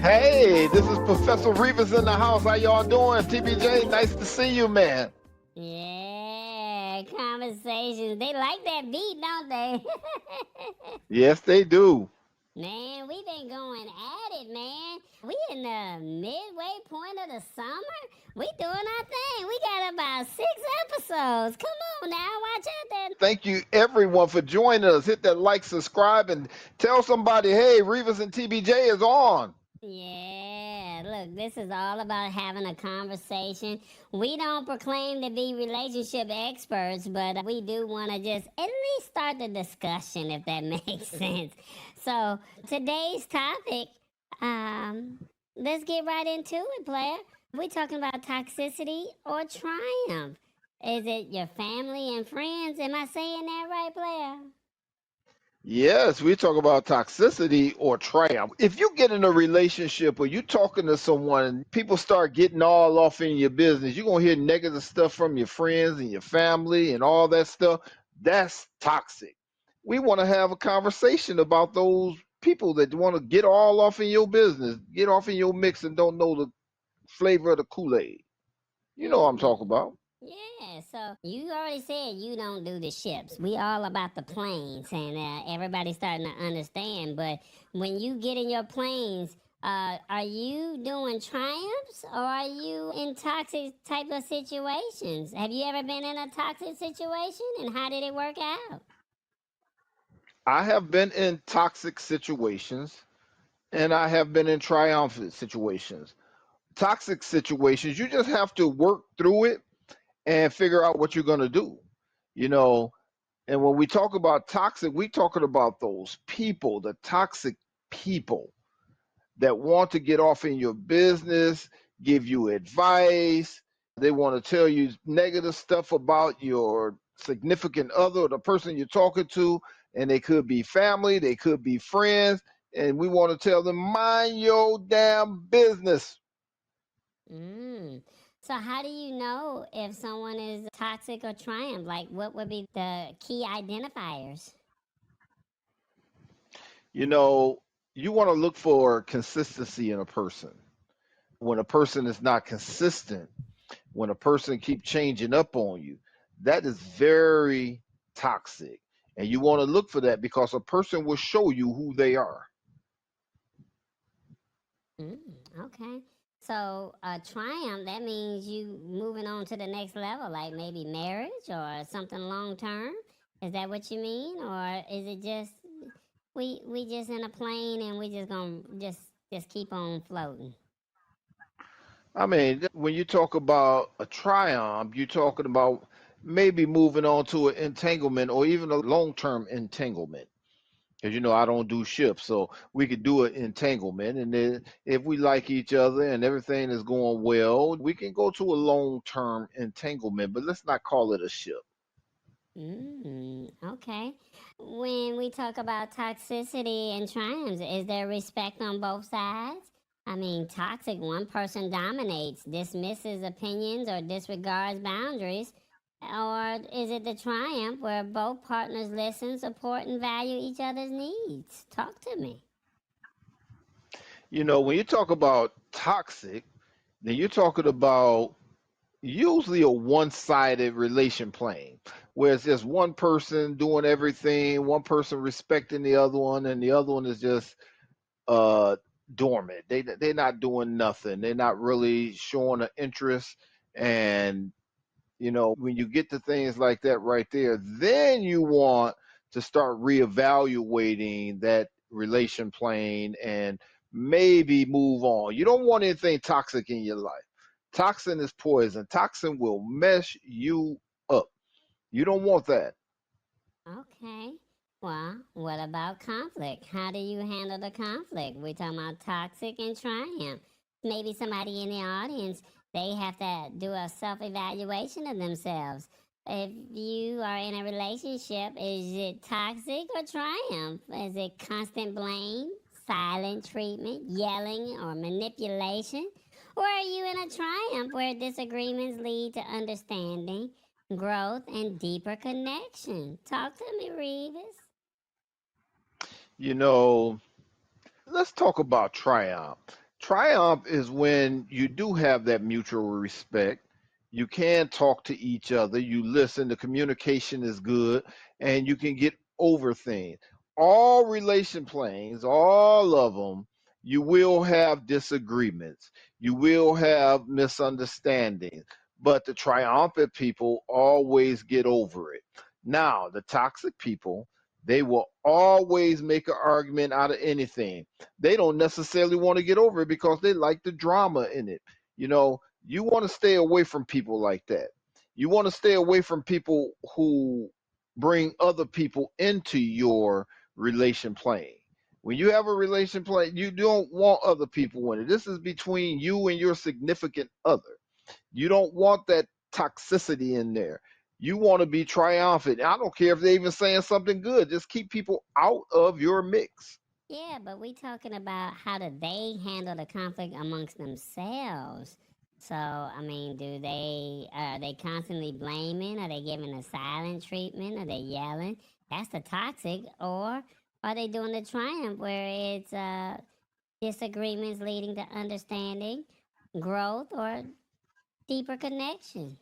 Hey, this is Professor Revis in the house. How y'all doing? TBJ, nice to see you, man. Yeah, conversations. They like that beat, don't they? Yes, they do. Man, we been going at it, man. We in the midway point of the summer. We doing our thing. We got about 6 episodes. Come on now, watch out there. Thank you, everyone, for joining us. Hit that like, subscribe, and tell somebody, hey, Revis and TBJ is on. Yeah, look, this is all about having a conversation. We don't proclaim to be relationship experts, but we do want to just at least start the discussion, if that makes sense. So, today's topic, let's get right into it, player. We're talking about toxicity or triumph. Is it your family and friends? Am I saying that right, player? Yes, we talk about toxicity or triumph. If you get in a relationship or you talking to someone and people start getting all off in your business, you're going to hear negative stuff from your friends and your family and all that stuff. That's toxic. We want to have a conversation about those people that want to get all off in your business, get off in your mix and don't know the flavor of the Kool-Aid. You know what I'm talking Mm. about. Yeah, so you already said you don't do the ships. We all about the planes, and everybody's starting to understand. But when you get in your planes, are you doing triumphs or are you in toxic type of situations? Have you ever been in a toxic situation, and how did it work out? I have been in toxic situations and I have been in triumphant situations. Toxic situations, you just have to work through it and figure out what you're going to do. You know, and when we talk about toxic, we talking about those people, the toxic people that want to get off in your business, give you advice. They want to tell you negative stuff about your significant other or the person you're talking to, and they could be family, they could be friends, and we want to tell them mind your damn business. Mm. So how do you know if someone is toxic or triumph? Like, what would be the key identifiers? You know, you want to look for consistency in a person. When a person is not consistent, when a person keep changing up on you, that is very toxic. And you want to look for that because a person will show you who they are. Mm, okay. So triumph, that means you moving on to the next level, like maybe marriage or something long term. Is that what you mean? Or is it just we just in a plane and we just gonna just keep on floating? I mean, when you talk about a triumph, you're talking about maybe moving on to an entanglement or even a long-term entanglement. Because I don't do ships, so we could do an entanglement, and then if we like each other and everything is going well, we can go to a long-term entanglement. But let's not call it a ship. Okay. When we talk about toxicity and triumphs, is there respect on both sides? I mean, toxic, one person dominates, dismisses opinions, or disregards boundaries. Or is it the triumph where both partners listen, support, and value each other's needs? Talk to me. When you talk about toxic, then you're talking about usually a one-sided relation plane, where it's just one person doing everything, one person respecting the other one, and the other one is just uh dormant. They're not doing nothing. They're not really showing an interest. And when you get to things like that right there, then you want to start reevaluating that relation plane and maybe move on. You don't want anything toxic in your life. Toxin is poison. Toxin will mess you up. You don't want that. Okay. Well, what about conflict? How do you handle the conflict? We're talking about toxic and triumph. Maybe somebody in the audience, they have to do a self evaluation of themselves. If you are in a relationship, is it toxic or triumph? Is it constant blame, silent treatment, yelling, or manipulation? Or are you in a triumph where disagreements lead to understanding, growth, and deeper connection? Talk to me, Revis. You know, let's talk about triumph. Triumph is when you do have that mutual respect. You can talk to each other, you listen, the communication is good, and you can get over things. All relation planes, all of them, you will have disagreements, you will have misunderstandings, but the triumphant people always get over it. Now, the toxic people, they will always make an argument out of anything. They don't necessarily want to get over it because they like the drama in it. You want to stay away from people like that. You want to stay away from people who bring other people into your relation plane. When you have a relation plane, you don't want other people in it. This is between you and your significant other. You don't want that toxicity in there. You want to be triumphant. I don't care if they're even saying something good. Just keep people out of your mix. Yeah, but we talking about how do they handle the conflict amongst themselves. So, I mean, do they are they constantly blaming? Are they giving a silent treatment? Are they yelling? That's the toxic. Or are they doing the triumph where it's disagreements leading to understanding, growth, or deeper connection?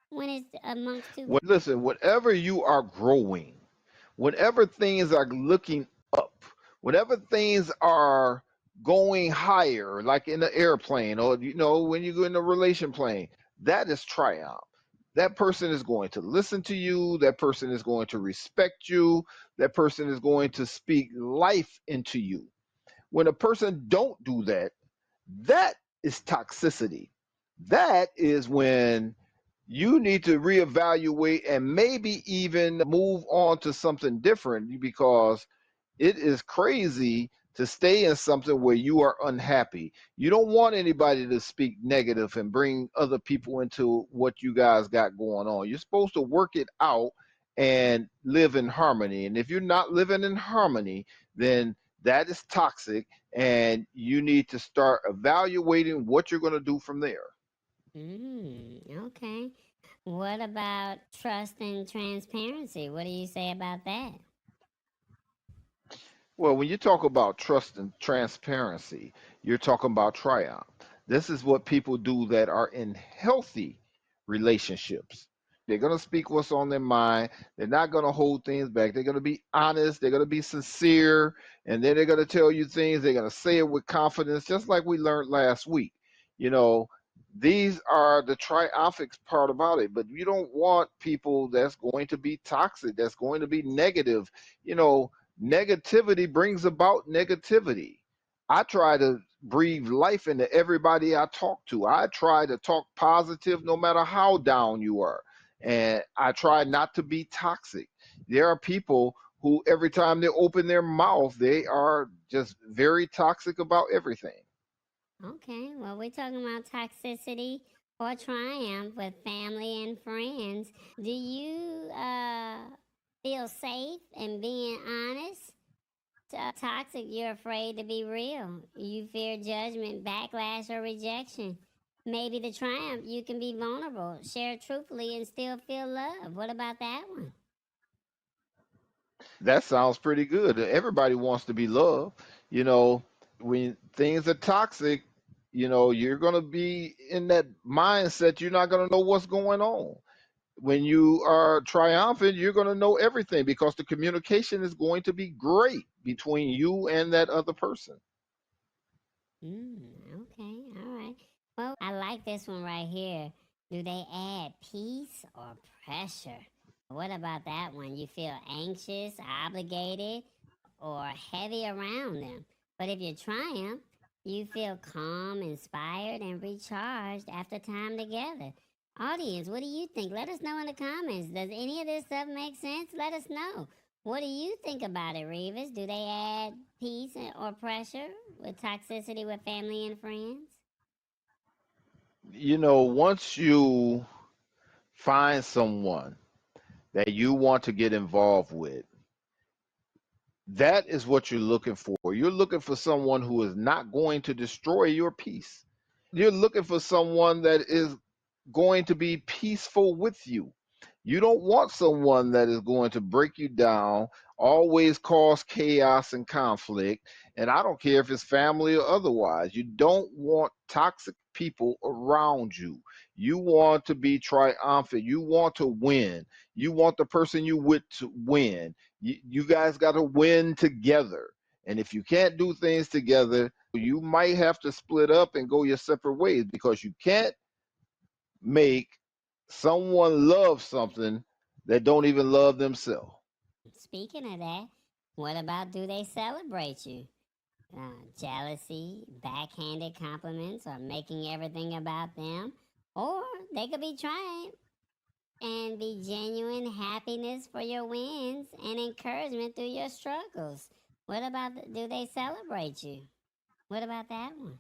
When it's amongst two. Listen, whatever you are growing, whenever things are looking up, whenever things are going higher, like in the airplane or when you go in the relation plane, that is triumph. That person is going to listen to you, that person is going to respect you, that person is going to speak life into you. When a person don't do that, that is toxicity. That is when you need to reevaluate and maybe even move on to something different, because it is crazy to stay in something where you are unhappy. You don't want anybody to speak negative and bring other people into what you guys got going on. You're supposed to work it out and live in harmony. And if you're not living in harmony, then that is toxic, and you need to start evaluating what you're going to do from there. Okay. What about trust and transparency? What do you say about that? Well, when you talk about trust and transparency, you're talking about triumph. This is what people do that are in healthy relationships. They're going to speak what's on their mind. They're not going to hold things back. They're going to be honest. They're going to be sincere. And then they're going to tell you things. They're going to say it with confidence, just like we learned last week. You know, these are the triumphant part about it. But you don't want people that's going to be toxic, that's going to be negative. You know, negativity brings about negativity. I try to breathe life into everybody I talk to. I try to talk positive no matter how down you are. And I try not to be toxic. There are people who, every time they open their mouth, they are just very toxic about everything. Okay, well, we're talking about toxicity or triumph with family and friends. Do you feel safe in being honest? Toxic, you're afraid to be real. You fear judgment, backlash, or rejection. Maybe the triumph, you can be vulnerable, share truthfully, and still feel love. What about that one? That sounds pretty good. Everybody wants to be loved. You know, when things are toxic, you're going to be in that mindset. You're not going to know what's going on. When you are triumphant, you're going to know everything because the communication is going to be great between you and that other person. Okay, all right. Well, I like this one right here. Do they add peace or pressure? What about that one? You feel anxious, obligated, or heavy around them. But if you triumph, you feel calm, inspired, and recharged after time together. Audience, what do you think? Let us know in the comments. Does any of this stuff make sense? Let us know. What do you think about it, Revis? Do they add peace or pressure with toxicity with family and friends? Once you find someone that you want to get involved with, that is what you're looking for. You're looking for someone who is not going to destroy your peace. You're looking for someone that is going to be peaceful with you. You don't want someone that is going to break you down, always cause chaos and conflict. And I don't care if it's family or otherwise. You don't want toxic people around you. You want to be triumphant. You want to win. You want the person you with to win. You guys got to win together. And if you can't do things together, you might have to split up and go your separate ways because you can't make someone love something that don't even love themselves. Speaking of that, what about do they celebrate you? Jealousy, backhanded compliments, or making everything about them. Or they could be trying and be genuine happiness for your wins and encouragement through your struggles. What about do they celebrate you? What about that one?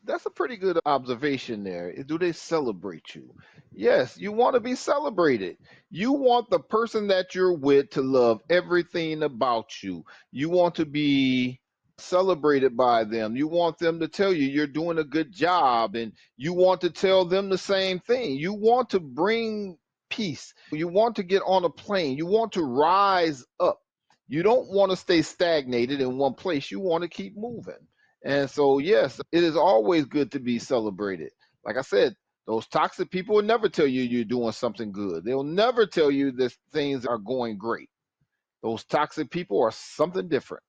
That's a pretty good observation there. Do they celebrate you? Yes, you want to be celebrated. You want the person that you're with to love everything about you. You want to be celebrated by them. You want them to tell you you're doing a good job, and you want to tell them the same thing. You want to bring peace. You want to get on a plane. You want to rise up. You don't want to stay stagnated in one place. You want to keep moving. And so, yes, it is always good to be celebrated. Like I said, those toxic people will never tell you you're doing something good. They'll never tell you that things are going great. Those toxic people are something different.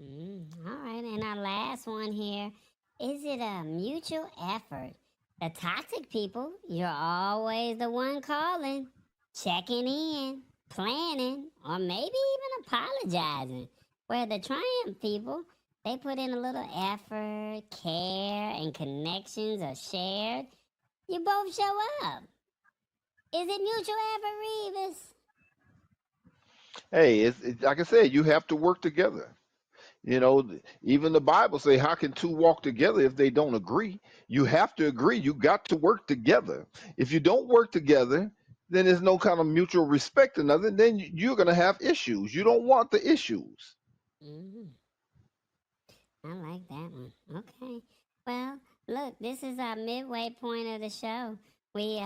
All right, and our last one here, is it a mutual effort? The toxic people, you're always the one calling, checking in, planning, or maybe even apologizing. Where the triumph people, they put in a little effort, care, and connections are shared. You both show up. Is it mutual effort, Revis? Hey, like I said, you have to work together. Even the Bible say, "How can two walk together if they don't agree?" You have to agree. You got to work together. If you don't work together, then there's no kind of mutual respect or nothing. Then you're gonna have issues. You don't want the issues. Mm, I like that one. Okay. Well, look, this is our midway point of the show. We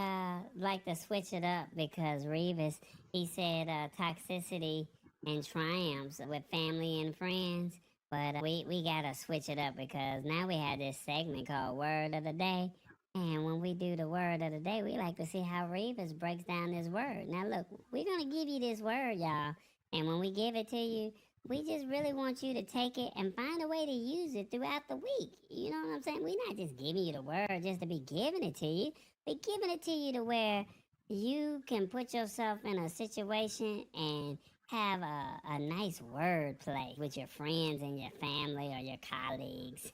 like to switch it up because Revis, he said toxicity and triumphs with family and friends. But we gotta switch it up because now we have this segment called Word of the Day. And when we do the word of the day, we like to see how Revis breaks down this word. Now look, we're gonna give you this word, y'all. And when we give it to you, we just really want you to take it and find a way to use it throughout the week. You know what I'm saying? We're not just giving you the word just to be giving it to you. We're giving it to you to where you can put yourself in a situation and have a nice word play with your friends and your family or your colleagues.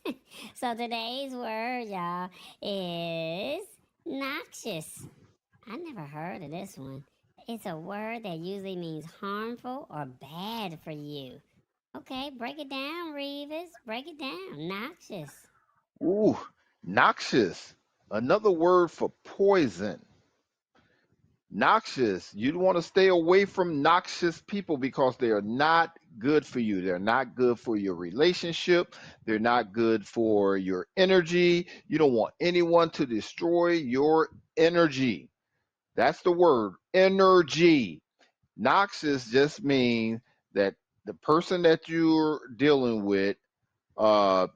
So today's word, y'all, is noxious. I never heard of this one. It's a word that usually means harmful or bad for you. Okay, break it down, Revis. Break it down. Noxious. Ooh, noxious. Another word for poison. Noxious. You want to stay away from noxious people because they are not good for you. They're not good for your relationship. They're not good for your energy. You don't want anyone to destroy your energy. That's the word, energy. Noxious just means that the person that you're dealing with, uh,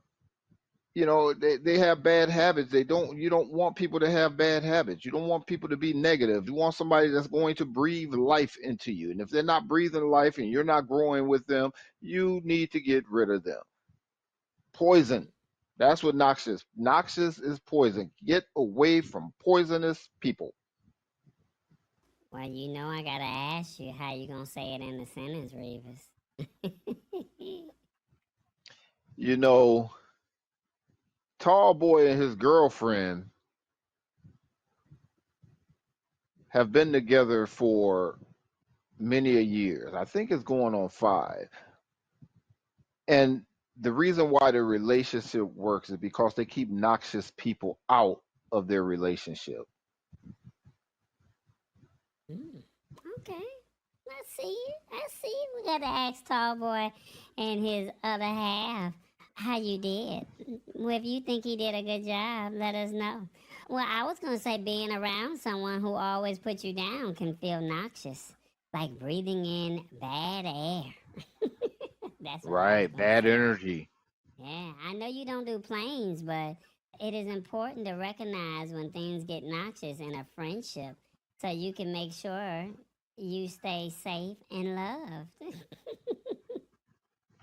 they have bad habits. You don't want people to have bad habits. You don't want people to be negative. You want somebody that's going to breathe life into you. And if they're not breathing life and you're not growing with them, you need to get rid of them. Poison. That's what noxious. Noxious is poison. Get away from poisonous people. Well, you know I gotta ask you how you gonna say it in the sentence, Revis. You know, Tall Boy and his girlfriend have been together for many a years. I think it's going on 5. And the reason why the relationship works is because they keep noxious people out of their relationship. Mm, okay. I see you. I see you. We gotta ask Tall Boy and his other half how you did. Well, if you think he did a good job, let us know. Well, I was going to say being around someone who always puts you down can feel noxious, like breathing in bad air. That's what I was Right, going to bad say. energy. Yeah, I know you don't do planes, but it is important to recognize when things get noxious in a friendship so you can make sure you stay safe and loved.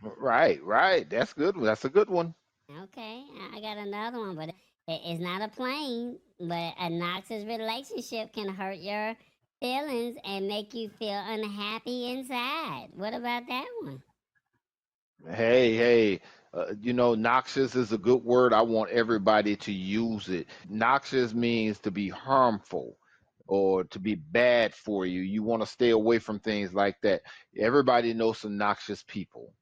Right, right. That's good. That's a good one. Okay, I got another one, but it's not a plane, but a noxious relationship can hurt your feelings and make you feel unhappy inside. What about that one? Hey, hey, noxious is a good word. I want everybody to use it. Noxious means to be harmful or to be bad for you. You want to stay away from things like that. Everybody knows some noxious people.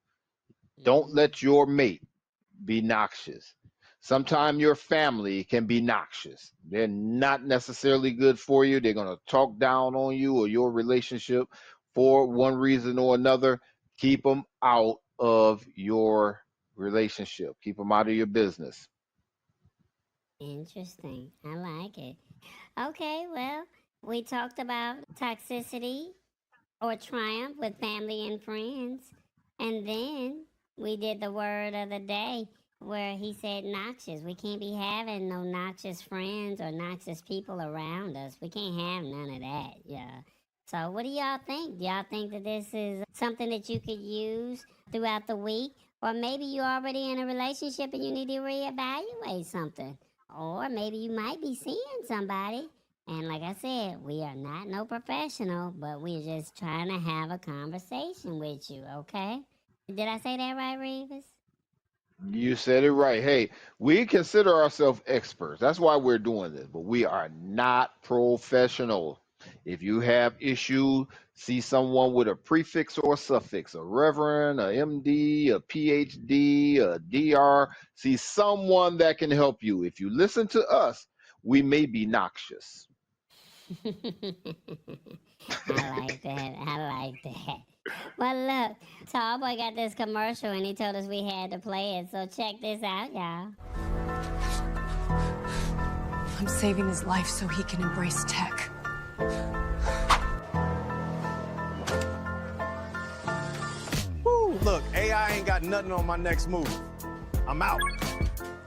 Don't Mm, let your mate be noxious. Sometimes your family can be noxious. They're not necessarily good for you. They're going to talk down on you or your relationship for one reason or another. Keep them out of your relationship, keep them out of your business. interesting. I like it. Okay, well, we talked about toxicity or triumph with family and friends. And then we did the word of the day where he said noxious. We can't be having no noxious friends or noxious people around us. We can't have none of that. Yeah. So, what do y'all think? Do y'all think that this is something that you could use throughout the week? Or maybe you're already in a relationship and you need to reevaluate something. Or maybe you might be seeing somebody and like I said, we are not no professional, but we're just trying to have a conversation with you, okay? Did I say that right, Revis? You said it right. Hey, we consider ourselves experts. That's why we're doing this, but we are not professional. If you have issues, see someone with a prefix or a suffix, a reverend, a MD, a PhD, a DR, see someone that can help you. If you listen to us, we may be noxious. I like that. I like that. Well, look, Tallboy got this commercial and he told us we had to play it. So check this out, y'all. I'm saving his life so he can embrace tech. Woo, look, AI ain't got nothing on my next move. I'm out.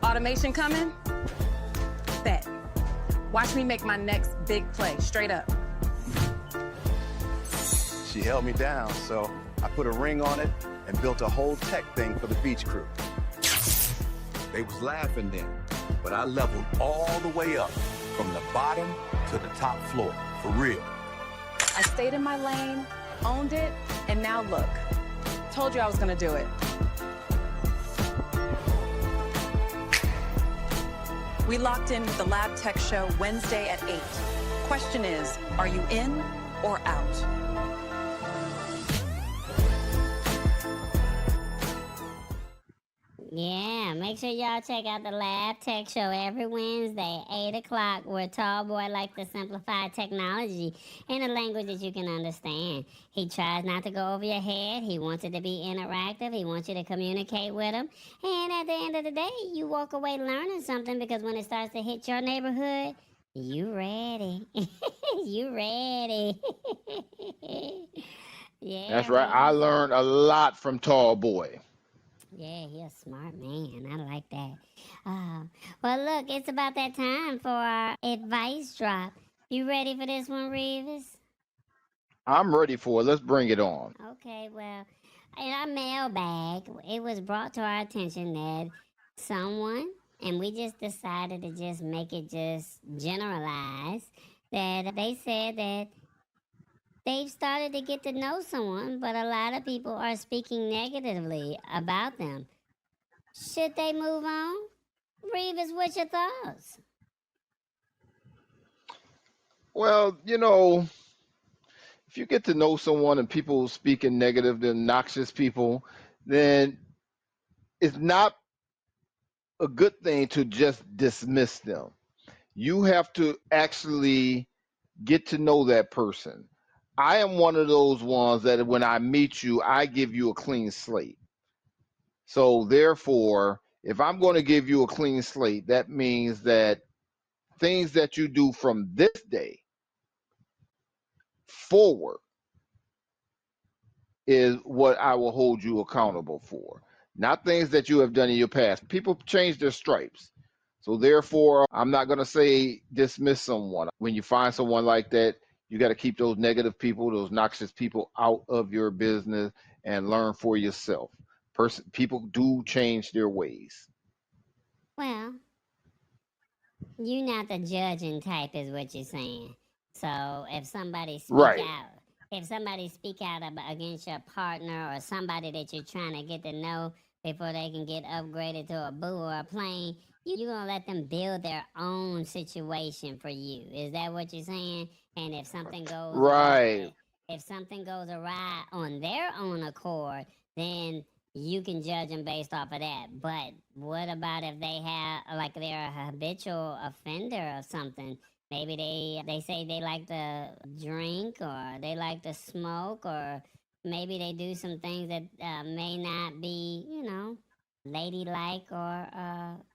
Automation coming? Bet. Watch me make my next big play, straight up. She held me down, so I put a ring on it and built a whole tech thing for the beach crew. They was laughing then, but I leveled all the way up from the bottom to the top floor, for real. I stayed in my lane, owned it, and now look. Told you I was gonna do it. We locked in with the Lab Tech Show Wednesday at 8. Question is, are you in or out? Yeah, make sure y'all check out the Lab Tech Show every Wednesday, 8 o'clock, where Tallboy likes to simplify technology in a language that you can understand. He tries not to go over your head. He wants it to be interactive. He wants you to communicate with him. And at the end of the day, you walk away learning something because when it starts to hit your neighborhood, you ready. You ready. Yeah, That's right. I Revis. learned a lot from Tall Boy. Yeah, he a smart man. I like that. Uh, well, look, it's about that time for our advice drop. You ready for this one, Revis? I'm ready for it. Let's bring it on. Okay, well, in our mailbag, it was brought to our attention that someone, and we just decided to just make it just generalized, that they said that they've started to get to know someone, but a lot of people are speaking negatively about them. Should they move on? Revis, what's your thoughts? Well, if you get to know someone and people speaking negative, they're noxious people, then it's not a good thing to just dismiss them. You have to actually get to know that person. I am one of those ones that when I meet you, I give you a clean slate. So therefore, if I'm going to give you a clean slate, that means that things that you do from this day forward is what I will hold you accountable for, not things that you have done in your past. People change their stripes. So therefore, I'm not going to say dismiss someone. When you find someone like that, you got to keep those negative people, those noxious people out of your business and learn for yourself. People do change their ways. Well, you not the judging type, is what you're saying. So Right. if somebody speak out against your partner or somebody that you're trying to get to know before they can get upgraded to a boo or a plane, you gonna let them build their own situation for you. Is that what you're saying? And Right. if something goes awry on their own accord, then you can judge them based off of that. But what about if they're a habitual offender or something? Maybe they say they like to drink or they like to smoke or maybe they do some things that may not be, ladylike or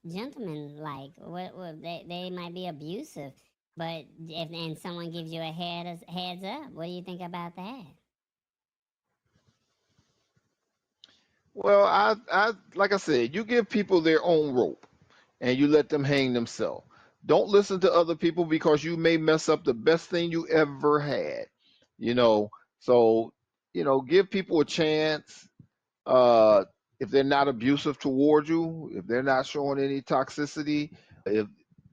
gentlemanlike. What they might be abusive. But if and someone gives you a heads up, what do you think about that? Well, I like I said, you give people their own rope and you let them hang themselves. Don't listen to other people because you may mess up the best thing you ever had. You know, so give people a chance. Uh, if they're not abusive towards you, if they're not showing any toxicity, if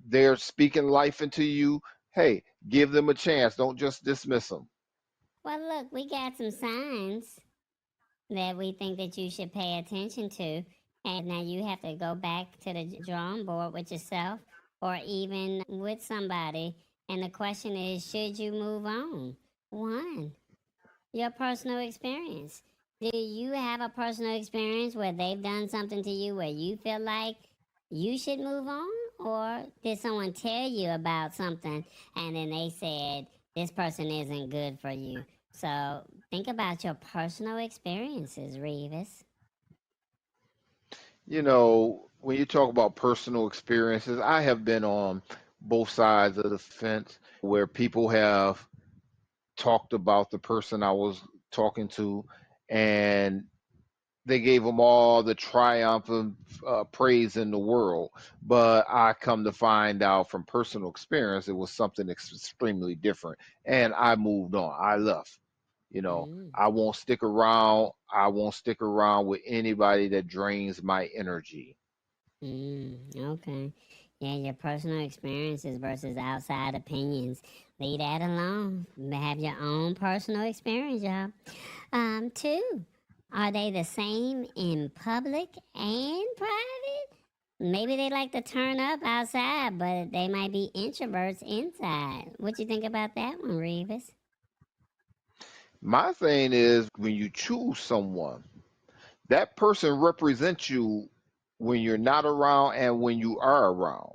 they're speaking life into you, hey, give them a chance. Don't just dismiss them. Well, look, we got some signs that we think that you should pay attention to. And now you have to go back to the drawing board with yourself or even with somebody. And the question is, should you move on? One, your personal experience. Do you have a personal experience where they've done something to you where you feel like you should move on? Or did someone tell you about something and then they said, this person isn't good for you? So think about your personal experiences, Revis. When you talk about personal experiences, I have been on both sides of the fence where people have talked about the person I was talking to and they gave them all the triumph of praise in the world. But I come to find out from personal experience, it was something extremely different. And I moved on. I left. Mm. I won't stick around. I won't stick around with anybody that drains my energy. Okay. Yeah, your personal experiences versus outside opinions. Leave that alone. Have your own personal experience, y'all. Two, are they the same in public and private? Maybe they like to turn up outside, but they might be introverts inside. What you think about that one, Revis? My thing is when you choose someone, that person represents you when you're not around and when you are around.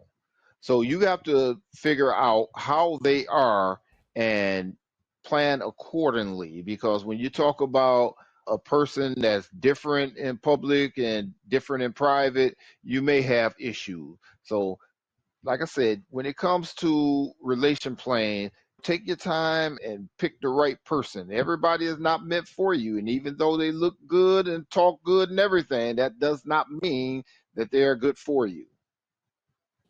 So you have to figure out how they are and plan accordingly. Because when you talk about a person that's different in public and different in private, you may have issues. So like I said, when it comes to relation playing, take your time and pick the right person. Everybody is not meant for you. And even though they look good and talk good and everything, that does not mean that they are good for you.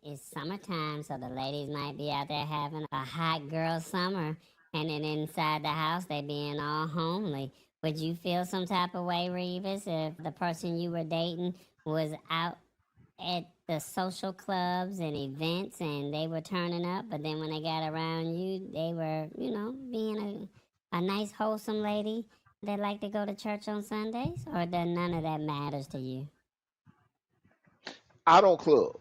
It's summertime, so the ladies might be out there having a hot girl summer, and then inside the house they being all homely. Would you feel some type of way, Revis, if the person you were dating was out at the social clubs and events and they were turning up, but then when they got around you, they were, being a nice, wholesome lady that like to go to church on Sundays? Or does none of that matters to you? I don't club.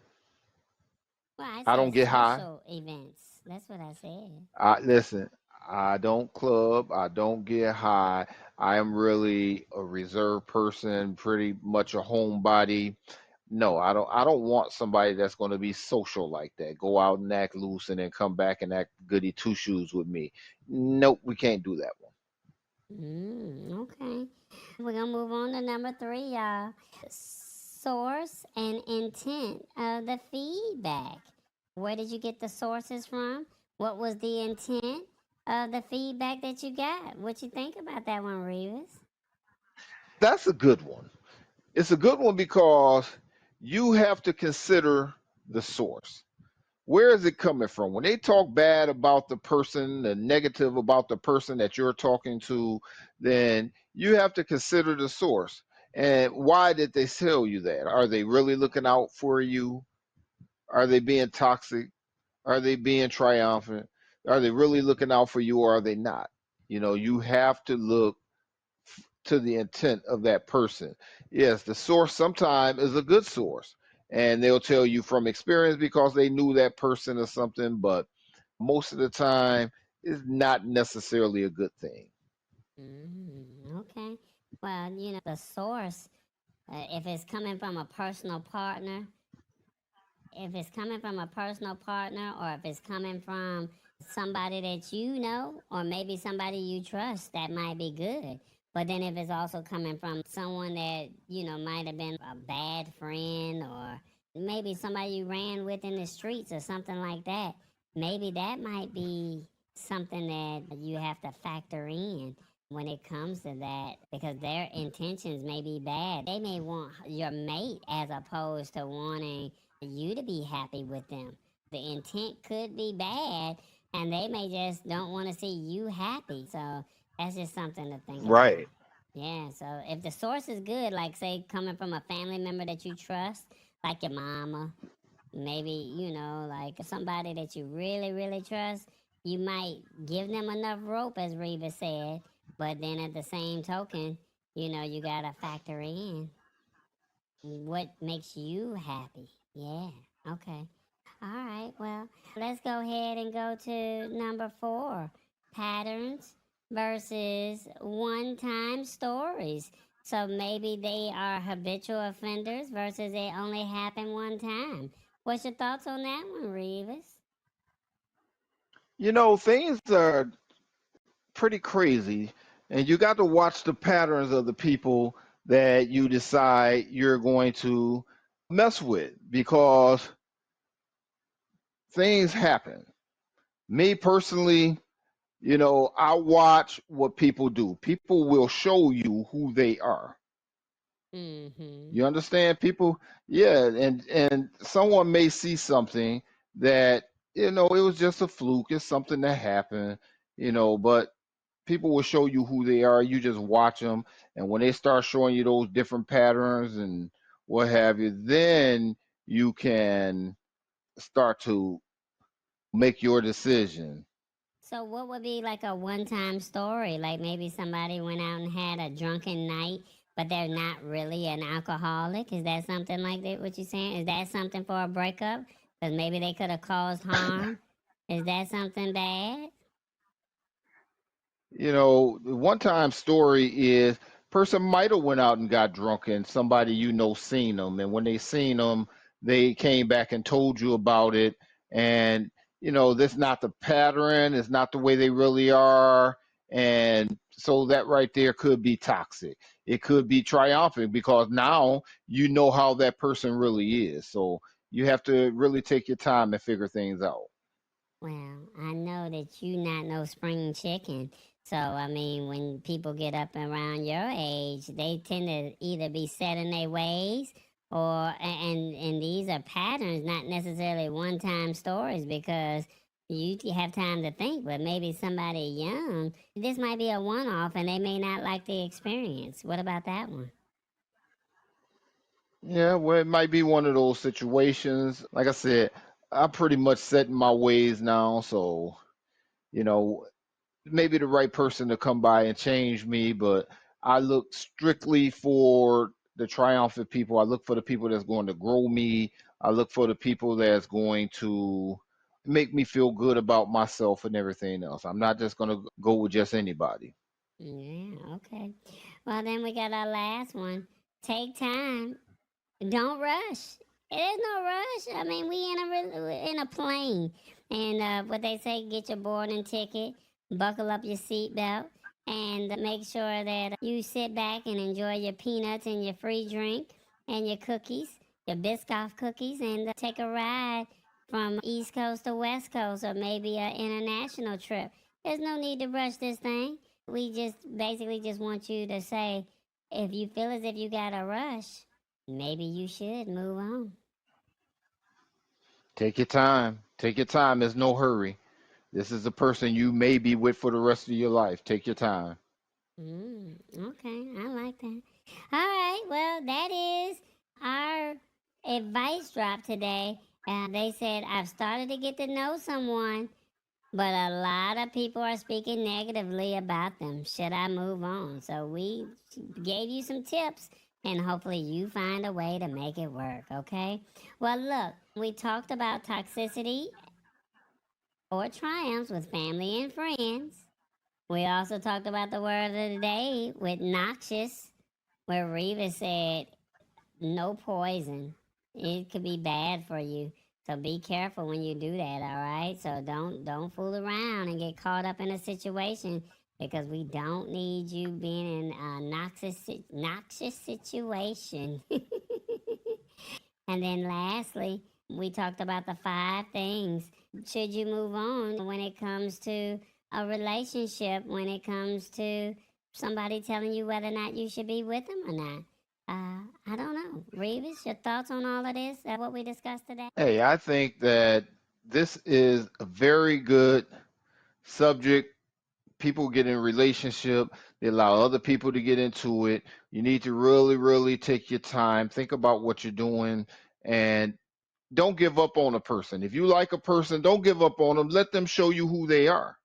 Well, I I said don't get high. social events. That's what I said. I listen. I don't club. I don't get high. I am really a reserved person, pretty much a homebody. No, I don't. I don't want somebody that's going to be social like that. Go out and act loose, and then come back and act goody two shoes with me. Nope, we can't do that one. Okay. We're going to move on to number three, y'all. Source and intent of the feedback. Where did you get the sources from? What was the intent of the feedback that you got? What you think about that one, Revis? That's a good one. It's a good one because you have to consider the source. Where is it coming from? When they talk bad about the person, the negative about the person that you're talking to, then you have to consider the source. And why did they tell you that? Are they really looking out for you? Are they being toxic? Are they being triumphant? Are they really looking out for you or are they not? You have to look to the intent of that person. Yes, the source sometimes is a good source, and they'll tell you from experience because they knew that person or something, but most of the time it's not necessarily a good thing. Okay. Well, the source, if it's coming from a personal partner, if it's coming from a personal partner or if it's coming from somebody that you know or maybe somebody you trust, that might be good. But then if it's also coming from someone that, might have been a bad friend or maybe somebody you ran with in the streets or something like that, maybe that might be something that you have to factor in when it comes to that because their intentions may be bad. They may want your mate as opposed to wanting you to be happy with them. The intent could be bad and they may just don't want to see you happy. So that's just something to think about. Right. Yeah, so if the source is good, like say coming from a family member that you trust, like your mama, maybe, like somebody that you really, really trust, you might give them enough rope, as Reva said, but then at the same token, you gotta factor in what makes you happy. Yeah, okay. All right, well, let's go ahead and go to number 4, patterns versus one-time stories. So maybe they are habitual offenders versus they only happen one time. What's your thoughts on that one, Revis? Things are pretty crazy, and you got to watch the patterns of the people that you decide you're going to mess with because things happen. Me personally, I watch what people do. People will show you who they are. Mm-hmm. You understand? People, yeah, and someone may see something that, it was just a fluke, it's something that happened, but people will show you who they are. You just watch them, and when they start showing you those different patterns and what have you, then you can start to make your decision. So, what would be like a one time story? Like maybe somebody went out and had a drunken night, but they're not really an alcoholic? Is that something like that? What you're saying? Is that something for a breakup? Because maybe they could have caused harm? Is that something bad? The one time story is person might have went out and got drunk and somebody seen them, and when they seen them they came back and told you about it, and that's not the pattern, it's not the way they really are, and so that right there could be toxic. It could be triumphant because now you know how that person really is, so you have to really take your time and figure things out. Well, I know that you not no spring chicken. So, I mean, when people get up around your age, they tend to either be set in their ways or, and these are patterns, not necessarily one time stories because you have time to think, but maybe somebody young, this might be a one off and they may not like the experience. What about that one? Yeah, well, it might be one of those situations. Like I said, I'm pretty much set in my ways now, so you know, maybe the right person to come by and change me, but I look strictly for the triumphant people. I look for the people that's going to grow me. I look for the people that's going to make me feel good about myself and everything else. I'm not just going to go with just anybody. Yeah, okay. Well, then we got our last one. Take time. Don't rush. There's no rush. I mean, we in a plane, and what they say, get your boarding ticket, buckle up your seatbelt, and make sure that you sit back and enjoy your peanuts and your free drink and your cookies, your Biscoff cookies, and take a ride from East Coast to West Coast, or maybe an international trip. There's no need to rush this thing. We just basically just want you to say, if you feel as if you got a rush, maybe you should move on. Take your time. Take your time. There's no hurry. This is a person you may be with for the rest of your life. Take your time. Okay, I like that. All right, well, that is our advice drop today. They said, I've started to get to know someone, but a lot of people are speaking negatively about them. Should I move on? So we gave you some tips, and hopefully you find a way to make it work, okay? Well, look, we talked about toxicity or triumphs with family and friends. We also talked about the word of the day with noxious, where Revis said no poison. It could be bad for you. So be careful when you do that, all right? So don't fool around and get caught up in a situation, because we don't need you being in a noxious situation. And then lastly, we talked about the 5 things. Should you move on when it comes to a relationship, when it comes to somebody telling you whether or not you should be with them or not? I don't know. Revis, your thoughts on all of this? That what we discussed today? Hey, I think that this is a very good subject. People get in a relationship, they allow other people to get into it. You need to really, really take your time, think about what you're doing, and don't give up on a person. If you like a person, don't give up on them. Let them show you who they are.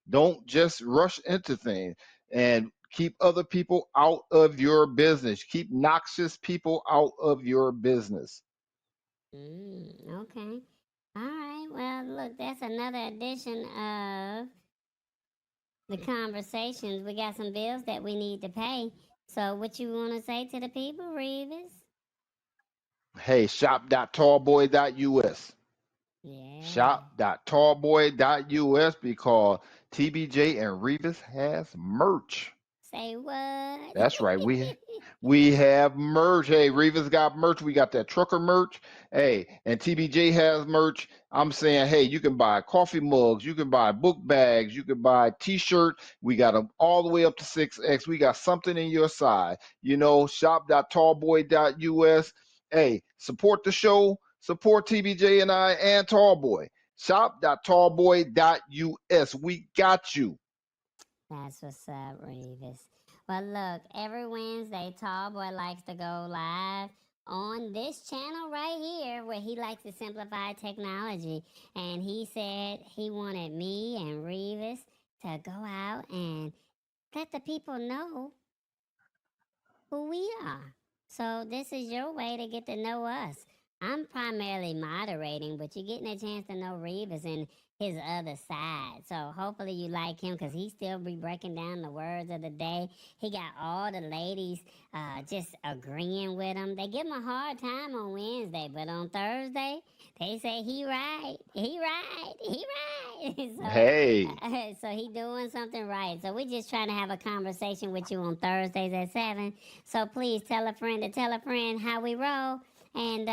Don't just rush into things, and keep other people out of your business. Keep noxious people out of your business. Okay. All right. Well, look, that's another edition of the conversations. We got some bills that we need to pay. So, what you want to say to the people, Revis? Hey, shop.tallboy.us. Yeah. Shop.tallboy.us, because TBJ and Revis has merch. Say what? That's right. We have merch. Hey, Revis got merch. We got that trucker merch. Hey, and TBJ has merch. I'm saying, hey, you can buy coffee mugs, you can buy book bags, you can buy t-shirt. We got them all the way up to 6X. We got something in your size. Shop.tallboy.us. Hey, support the show, support TBJ and I and Tallboy. Shop.tallboy.us. We got you. That's what's up, Revis. Well, look, every Wednesday, Tallboy likes to go live on this channel right here, where he likes to simplify technology. And he said he wanted me and Revis to go out and let the people know who we are. So this is your way to get to know us. I'm primarily moderating, but you're getting a chance to know Revis and his other side. So hopefully you like him, because he still be breaking down the words of the day. He got all the ladies just agreeing with him. They give him a hard time on Wednesday, but on Thursday they say he right, he right, he right. Hey. So he doing something right. So we're just trying to have a conversation with you on Thursdays at 7. So please tell a friend to tell a friend how we roll. And,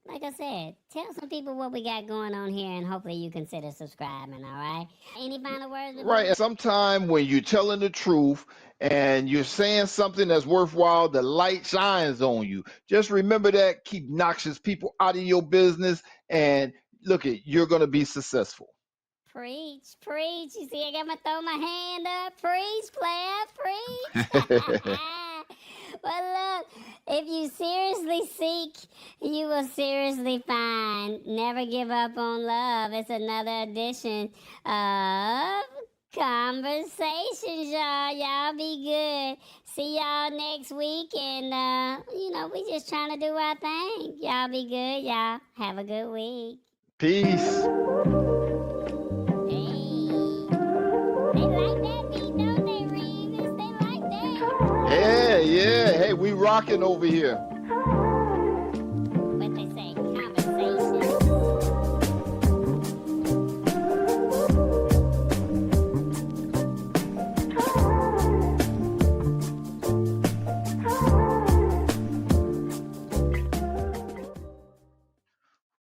like I said, tell some people what we got going on here, and hopefully you consider subscribing, all right? Any final words? Right. And sometime when you're telling the truth and you're saying something that's worthwhile, the light shines on you. Just remember that. Keep noxious people out of your business, and look, you're going to be successful. Preach, preach. You see, I got to throw my hand up. Preach, player, preach. Well, look, if you seriously seek, you will seriously find. Never give up on love. It's another edition of Conversations, y'all. Y'all be good. See y'all next week. And, we just trying to do our thing. Y'all be good, y'all. Have a good week. Peace. They like that beat, don't they, Revis? They like that. Yeah. Hey, we rocking over here.